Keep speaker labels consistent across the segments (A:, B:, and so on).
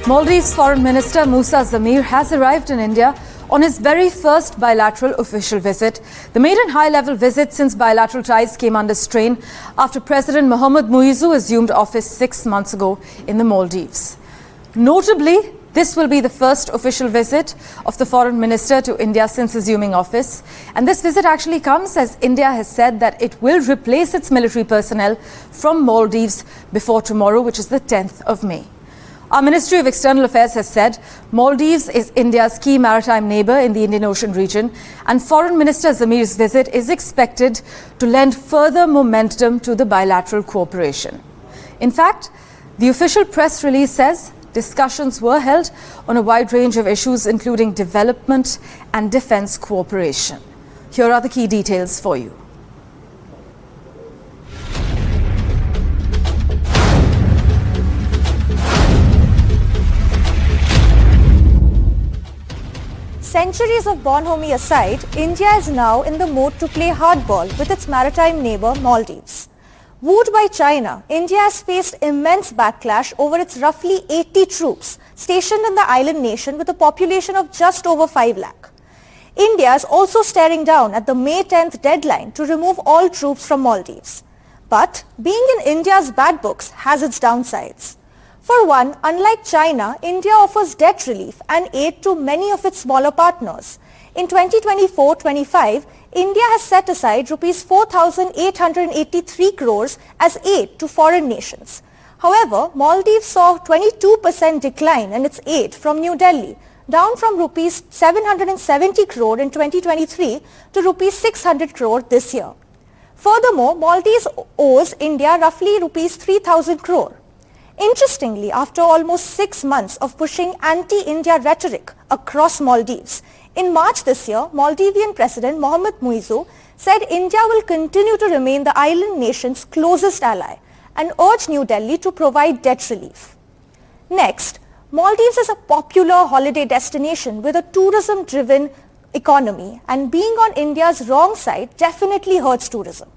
A: Maldives Foreign Minister Moosa Zameer has arrived in India on his very first bilateral official visit. The maiden high-level visit since bilateral ties came under strain after President Mohammed assumed office 6 months ago in the Maldives. Notably, this will be the first official visit of the foreign minister to India since assuming office. And this visit actually comes as India has said that it will replace its military personnel from Maldives before tomorrow, which is the 10th of May. Our Ministry of External Affairs has said Maldives is India's key maritime neighbour in the Indian Ocean region, and Foreign Minister Zameer's visit is expected to lend further momentum to the bilateral cooperation. In fact, the official press release says discussions were held on a wide range of issues, including development and defence cooperation. Here are the key details for you.
B: Centuries of bonhomie aside, India is now in the mode to play hardball with its maritime neighbour Maldives. Wooed by China, India has faced immense backlash over its roughly 80 troops stationed in the island nation with a population of just over 5 lakh. India is also staring down at the May 10th deadline to remove all troops from Maldives. But being in India's bad books has its downsides. For one, unlike China, India offers debt relief and aid to many of its smaller partners. In 2024-25, India has set aside rupees 4,883 crores as aid to foreign nations. However, Maldives saw 22% decline in its aid from New Delhi, down from rupees 770 crore in 2023 to rupees 600 crore this year. Furthermore, Maldives owes India roughly rupees 3,000 crore. Interestingly, after almost 6 months of pushing anti-India rhetoric across Maldives, in March this year, Maldivian President Mohammed said India will continue to remain the island nation's closest ally and urged New Delhi to provide debt relief. Next, Maldives is a popular holiday destination with a tourism-driven economy, and being on India's wrong side definitely hurts tourism.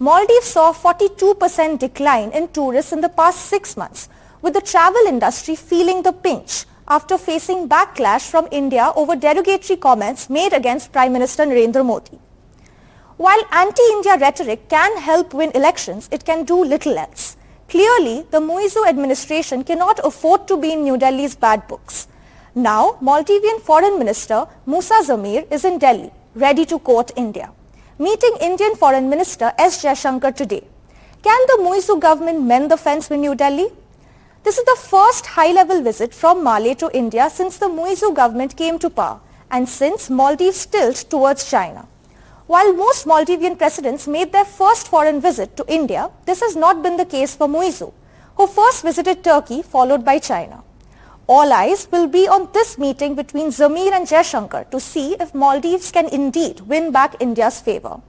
B: Maldives saw a 42% decline in tourists in the past 6 months, with the travel industry feeling the pinch after facing backlash from India over derogatory comments made against Prime Minister Narendra Modi. While anti-India rhetoric can help win elections, it can do little else. Clearly, the Muizu administration cannot afford to be in New Delhi's bad books. Now, Maldivian Foreign Minister Moosa Zameer is in Delhi, ready to court India, meeting Indian Foreign Minister S. Jaishankar today. Can the Muizu government mend the fence with New Delhi? This is the first high-level visit from Malé to India since the Muizu government came to power and since Maldives' tilt towards China. While most Maldivian presidents made their first foreign visit to India, this has not been the case for Muizu, who first visited Turkey followed by China. All eyes will be on this meeting between Zameer and Jaishankar to see if Maldives can indeed win back India's favour.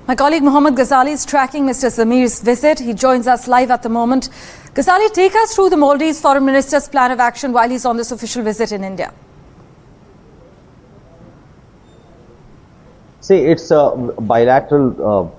A: My colleague Mohammed Ghazali is tracking Mr. Zameer's visit. He joins us live at the moment. Ghazali, take us through the Maldives Foreign Minister's plan of action while he's on this official visit in India.
C: See, it's a bilateral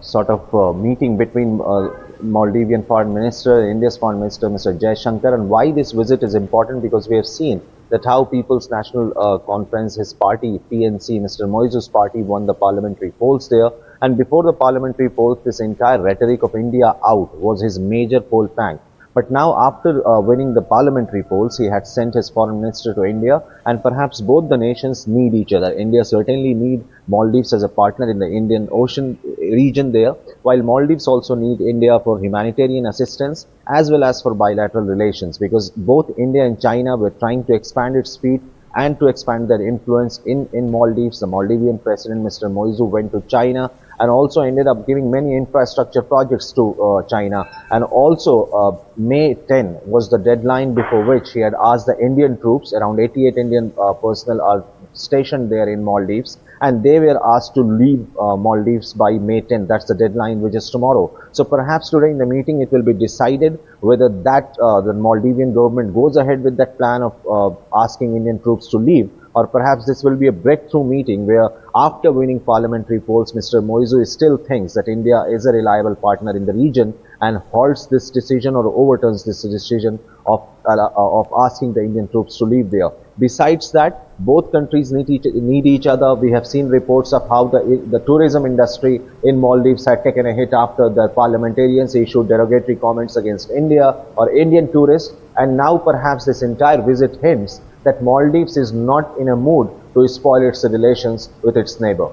C: meeting between Maldivian Foreign Minister, India's Foreign Minister, Mr. Jaishankar. And why this visit is important, because we have seen that how People's National Conference, his party, PNC, Mr. Moizu's party, won the parliamentary polls there. And before the parliamentary polls, this entire rhetoric of India out was his major poll plank. But now, after winning the parliamentary polls, he had sent his foreign minister to India, and perhaps both the nations need each other. India certainly needs Maldives as a partner in the Indian Ocean region there, while Maldives also need India for humanitarian assistance as well as for bilateral relations, because both India and China were trying to expand its feet and to expand their influence in Maldives. The Maldivian president, Mr. Moizu, went to China and also ended up giving many infrastructure projects to China. And also May 10 was the deadline before which he had asked the Indian troops, around 88 Indian personnel are stationed there in Maldives, and they were asked to leave Maldives by May 10. That's the deadline, which is tomorrow. So perhaps during the meeting it will be decided whether that the Maldivian government goes ahead with that plan of asking Indian troops to leave, or perhaps this will be a breakthrough meeting where after winning parliamentary polls, Mr. Moizu still thinks that India is a reliable partner in the region and halts this decision or overturns this decision of asking the Indian troops to leave there. Besides that, both countries need each other. We have seen reports of how the tourism industry in Maldives had taken a hit after the parliamentarians issued derogatory comments against India or Indian tourists. And now perhaps this entire visit hints that Maldives is not in a mood to spoil its relations with its neighbor.